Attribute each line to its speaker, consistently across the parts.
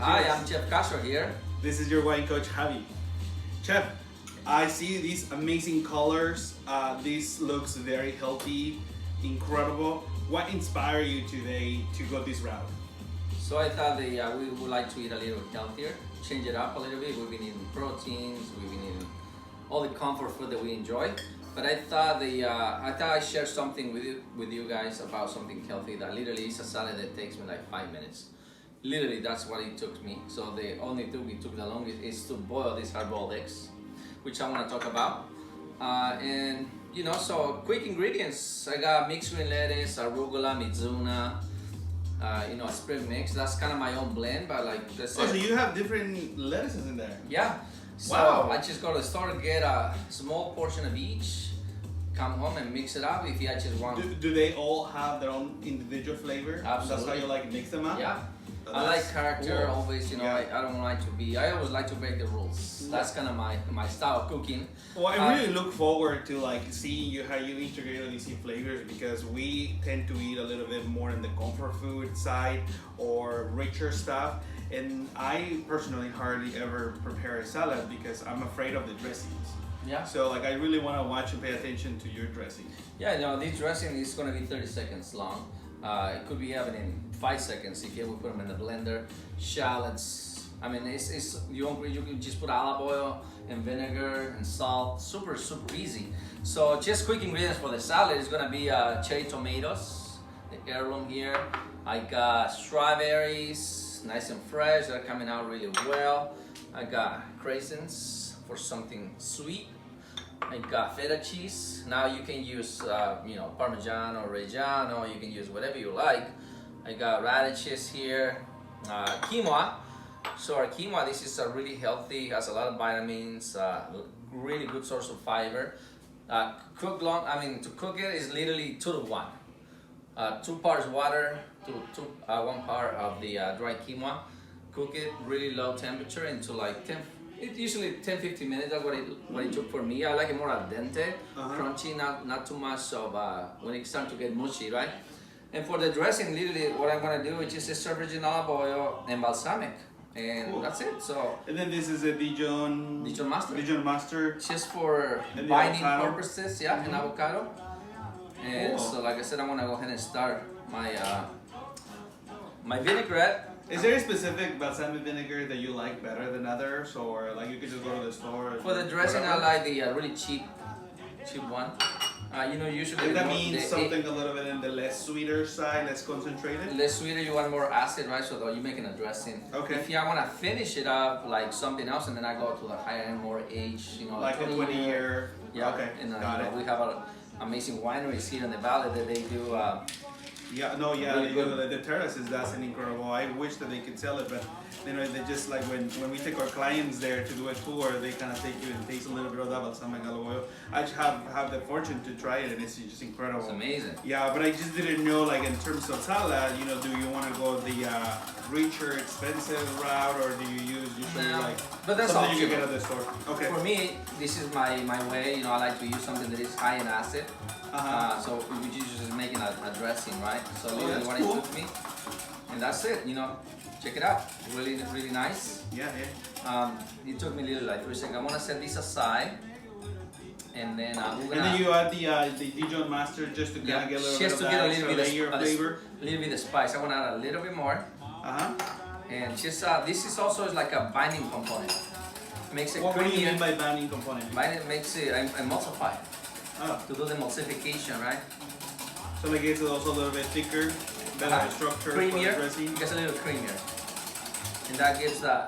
Speaker 1: Hi, I'm Chef Castro here.
Speaker 2: This is your wine coach, Javi. Chef, I see these amazing colors. This looks very healthy, incredible. What inspired you today to go this route?
Speaker 1: So I thought that we would like to eat a little healthier, change it up a little bit. We've been eating proteins, we've been eating all the comfort food that we enjoy. But I thought I'd share something with you guys about something healthy that literally is a salad that takes me like 5 minutes. Literally, that's what it took me. So the only thing it took the longest is to boil these hard-boiled eggs, which I want to talk about. And you know, so quick ingredients. I got mixed green lettuce, arugula, mizuna, a spring mix. That's kind of my own blend, but like that's
Speaker 2: so you have different lettuces in there?
Speaker 1: Yeah. So
Speaker 2: wow.
Speaker 1: I just go to the store and get a small portion of each, come home and mix it up if you just want.
Speaker 2: Do they all have their own individual flavor?
Speaker 1: Absolutely.
Speaker 2: That's how you like mix them up?
Speaker 1: Yeah.
Speaker 2: Oh,
Speaker 1: I like character
Speaker 2: cool.
Speaker 1: always,
Speaker 2: Yeah.
Speaker 1: I always like to break the rules. That's kind of my style of cooking.
Speaker 2: Well, I really look forward to like seeing how you integrate all these flavors, because we tend to eat a little bit more in the comfort food side or richer stuff. And I personally hardly ever prepare a salad because I'm afraid of the dressings.
Speaker 1: Yeah.
Speaker 2: So like I really want to watch and pay attention to your dressing.
Speaker 1: Yeah, this dressing is going to be 30 seconds long. It could be having in 5 seconds if you ever put them in the blender. Shallots. I mean, you can just put olive oil and vinegar and salt. Super easy. So just quick ingredients for the salad is going to be cherry tomatoes, the heirloom here. I got strawberries, nice and fresh. They're coming out really well. I got craisins for something sweet. I got feta cheese. Now you can use Parmesan or Reggiano. You can use whatever you like. I got radishes here. Quinoa. So our quinoa, this is a really healthy, has a lot of vitamins, really good source of fiber. To cook it is literally 2 to 1. 2 parts water to 1 part of the dry quinoa. Cook it really low temperature into like 10. It's usually 10-15 minutes. That's what it took for me. I like it more al dente, crunchy, not too much of when it starts to get mushy, right? And for the dressing, literally what I'm gonna do is just extra virgin olive oil and balsamic, and cool. That's it. So.
Speaker 2: And then this is a Dijon
Speaker 1: mustard.
Speaker 2: Dijon mustard.
Speaker 1: Just for binding purposes, yeah, and avocado. And cool. So like I said, I'm gonna go ahead and start my my vinaigrette.
Speaker 2: Is there a specific balsamic vinegar that you like better than others, or like you could just go to the store?
Speaker 1: For the dressing, I like the really cheap one. Usually.
Speaker 2: And that means something a little bit in the less sweeter side, less concentrated.
Speaker 1: Less sweeter, you want more acid, right? So you're making a dressing.
Speaker 2: Okay.
Speaker 1: If I want to finish it up like something else, and then I go to the higher end, more age,
Speaker 2: like a 20-year.
Speaker 1: Yeah.
Speaker 2: Okay.
Speaker 1: And
Speaker 2: Got it.
Speaker 1: we have amazing wineries here in the valley that they do.
Speaker 2: Really the terraces, that's an incredible. I wish that they could sell it, but they just like when we take our clients there to do a tour, they kind of take you and taste a little bit of that balsamic olive oil. I just have the fortune to try it, and it's just incredible.
Speaker 1: It's amazing.
Speaker 2: Yeah, but I just didn't know, like in terms of salad, do you want to go the richer, expensive route, or do you use usually
Speaker 1: but that's
Speaker 2: something you can get at the store? Okay.
Speaker 1: For me, this is my way. I like to use something that is high in acid. So we just making a dressing, right? So literally what cool. It took me, and that's it. Check it out. Really nice.
Speaker 2: Yeah.
Speaker 1: It took me literally like 3 seconds. I'm gonna set this aside, and then
Speaker 2: and then you add the Dijon mustard just to kind of get a little bit of that extra layer of flavor.
Speaker 1: A little bit of spice. I want to add a little bit more. And just this is also like a binding component. Makes it
Speaker 2: what
Speaker 1: creamier.
Speaker 2: What do you mean by binding component?
Speaker 1: Binding makes it emulsify.
Speaker 2: Oh.
Speaker 1: To do the emulsification, right?
Speaker 2: So it gets also a little bit thicker, better structure,
Speaker 1: creamier.
Speaker 2: For the dressing.
Speaker 1: It gets a little creamier, and that gives the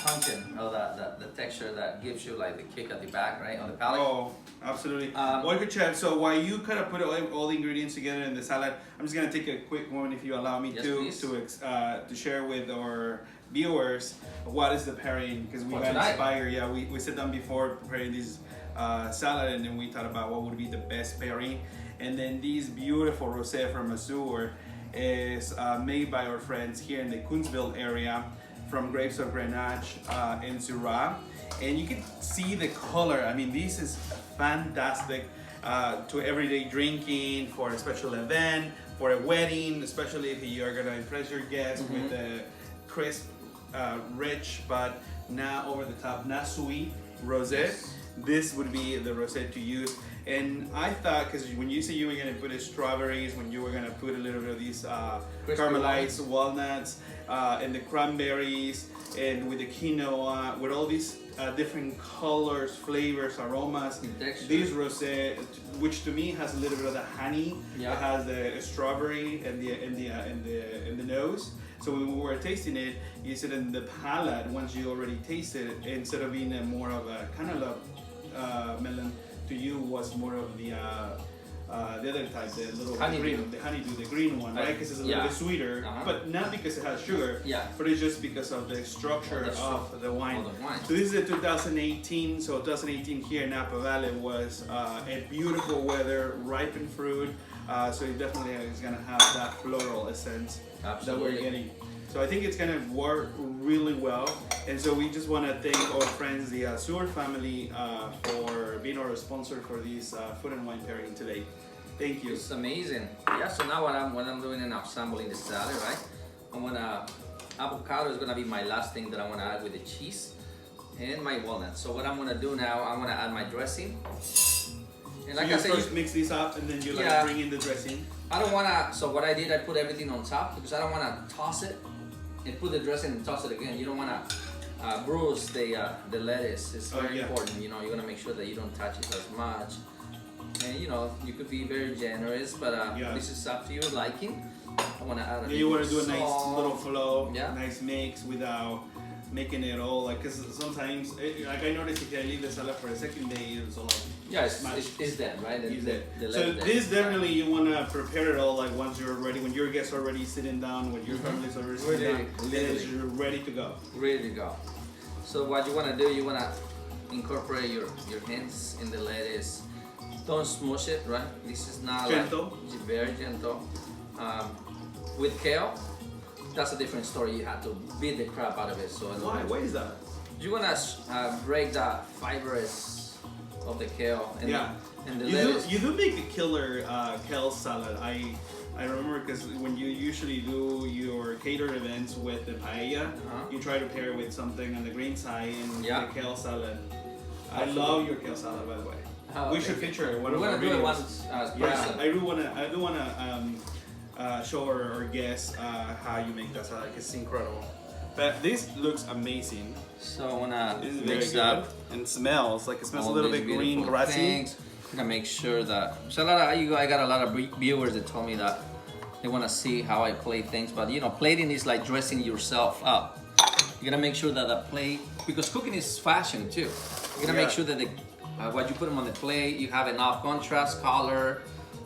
Speaker 1: punching or the texture that gives you like the kick at the back, right, on the palate.
Speaker 2: Oh, absolutely. Well, good chef. So while you kind of put all the ingredients together in the salad, I'm just gonna take a quick moment, if you allow me, to share with our viewers what is the pairing, because we got inspired. Yeah, we sat down before preparing this salad, and then we thought about what would be the best pairing. And then this beautiful rosé from Azur is made by our friends here in the Kunzville area from grapes of Grenache and Syrah. And you can see the color. I mean, this is fantastic to everyday drinking, for a special event, for a wedding, especially if you are gonna impress your guests with a crisp rich but not over the top, not sweet rosé.
Speaker 1: Yes.
Speaker 2: This would be the rosé to use. And I thought, because when you say you were gonna put the strawberries, when you were gonna put a little bit of these caramelized walnuts, and the cranberries, and with the quinoa, with all these different colors, flavors, aromas, this rosé, which to me has a little bit of the honey,
Speaker 1: yeah.
Speaker 2: It has the strawberry and the nose. So when we were tasting it, you said in the palate, once you already tasted it, instead of being more of a cantaloupe melon, to you was more of the other type, the little green, the honeydew, the green one, right? Because it's a little bit sweeter, but not because it has sugar, but it's just because of the structure of the wine. So this is a 2018, so 2018 here in Napa Valley was a beautiful weather, ripened fruit, so it definitely is gonna have that floral essence that we're getting. So I think it's gonna work really well, and so we just want to thank our friends, the Azur family, for being our sponsor for this food and wine pairing today. Thank you.
Speaker 1: It's amazing. Yeah. So now when I'm doing an ensemble in the salad, right? I'm gonna avocado is gonna be my last thing that I want to add with the cheese and my walnuts. So what I'm gonna do now, I'm gonna add my dressing. And like
Speaker 2: so you
Speaker 1: I said,
Speaker 2: first mix these up, and then you bring in the dressing.
Speaker 1: I don't wanna. So what I did, I put everything on top because I don't wanna toss it and put the dressing and toss it again. You don't wanna bruise the lettuce. It's very important. You know, you're gonna make sure that you don't touch it as much. And you know, you could be very generous, but this is up to your liking. I wanna add a
Speaker 2: you wanna do a
Speaker 1: salt.
Speaker 2: nice little flow, nice mix without making it all like. Because sometimes, like I noticed, if I leave the salad for a second day, it's all like
Speaker 1: it's dead, right?
Speaker 2: It's dead. So this definitely you wanna prepare it all like once you're ready, when your guests are already sitting down, when your family's already sitting down, then you're ready to go.
Speaker 1: Ready to go. So what you wanna do, you wanna incorporate your hands in the lettuce. Don't smush it, right? This is not
Speaker 2: gentle.
Speaker 1: Like, it's very gentle. With kale, that's a different story. You have to beat the crap out of it. So
Speaker 2: why? Why is that?
Speaker 1: You wanna break the fibers of the kale and the lettuce.
Speaker 2: You do make a killer kale salad. I remember because when you usually do your catered events with the paella, you try to pair it with something on the green side and the kale salad. I love your kale salad, by the way. We should feature one of our videos. I do wanna show our guests how you make that salad. It's incredible. But this looks amazing.
Speaker 1: So I wanna
Speaker 2: mix up and smells like it smells a little bit green, grassy.
Speaker 1: I'm gonna make sure that I got a lot of viewers that told me that they wanna see how I plate things, but you know, plating is like dressing yourself up. You gotta make sure that the plate, because cooking is fashion too. You gotta make sure that what you put them on the plate, you have enough contrast, color.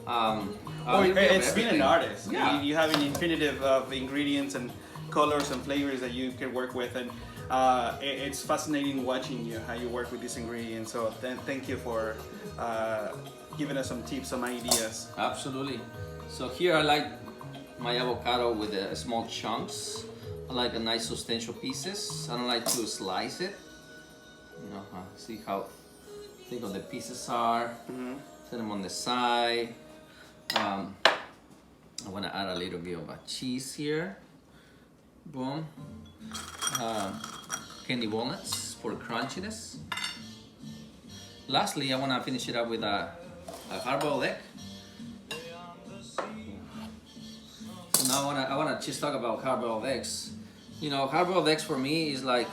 Speaker 2: It's being an artist. Yeah. You have an infinitive of ingredients and colors and flavors that you can work with, and it's fascinating watching you how you work with these ingredients. So thank you for giving us some tips, some ideas.
Speaker 1: Absolutely. So here I like my avocado with small chunks. I like a nice substantial pieces. I don't like to slice it. You know, see how thick the pieces are. Set them on the side. I want to add a little bit of cheese here. Boom. Candy walnuts for crunchiness. Lastly, I want to finish it up with a hard-boiled egg. So now I want to just talk about hard-boiled eggs. You know, hard-boiled eggs for me is like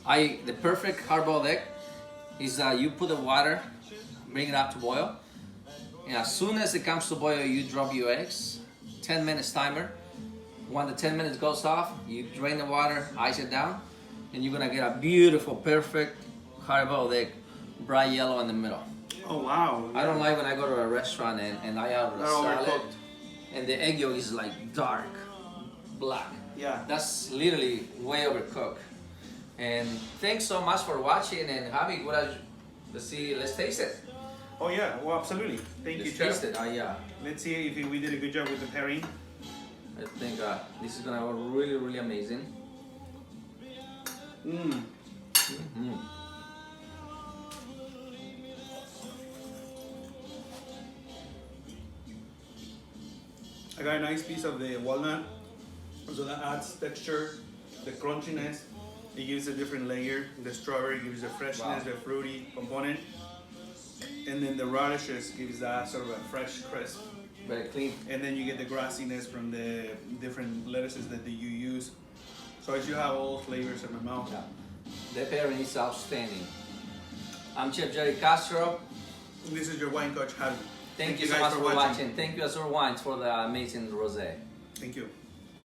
Speaker 1: the perfect hard-boiled egg is you put the water, bring it up to boil, and as soon as it comes to boil, you drop your eggs. 10 minutes timer. When the 10 minutes goes off, you drain the water, ice it down, and you're gonna get a beautiful, perfect hard-boiled egg, bright yellow in the middle.
Speaker 2: Oh wow!
Speaker 1: I don't like when I go to a restaurant and I order a salad, and the egg yolk is like dark, black.
Speaker 2: Yeah.
Speaker 1: That's literally way overcooked. And thanks so much for watching, and Javi, let's taste it.
Speaker 2: Oh yeah, well absolutely. Thank you, Chef.
Speaker 1: Taste it.
Speaker 2: Let's see if we did a good job with the pairing.
Speaker 1: I think this is gonna go really, really amazing.
Speaker 2: I got a nice piece of the walnut, so that adds texture the crunchiness. It gives a different layer. The strawberry gives the freshness, the fruity component. And then the radishes gives that sort of a fresh crisp.
Speaker 1: Very clean.
Speaker 2: And then you get the grassiness from the different lettuces that you use. So as you have all flavors in my mouth.
Speaker 1: Yeah. The pairing is outstanding. I'm Chef Gery Castro.
Speaker 2: This is your wine coach, Harry.
Speaker 1: Thank you so much for watching. Thank you, Azur Wines, for the amazing rosé.
Speaker 2: Thank you.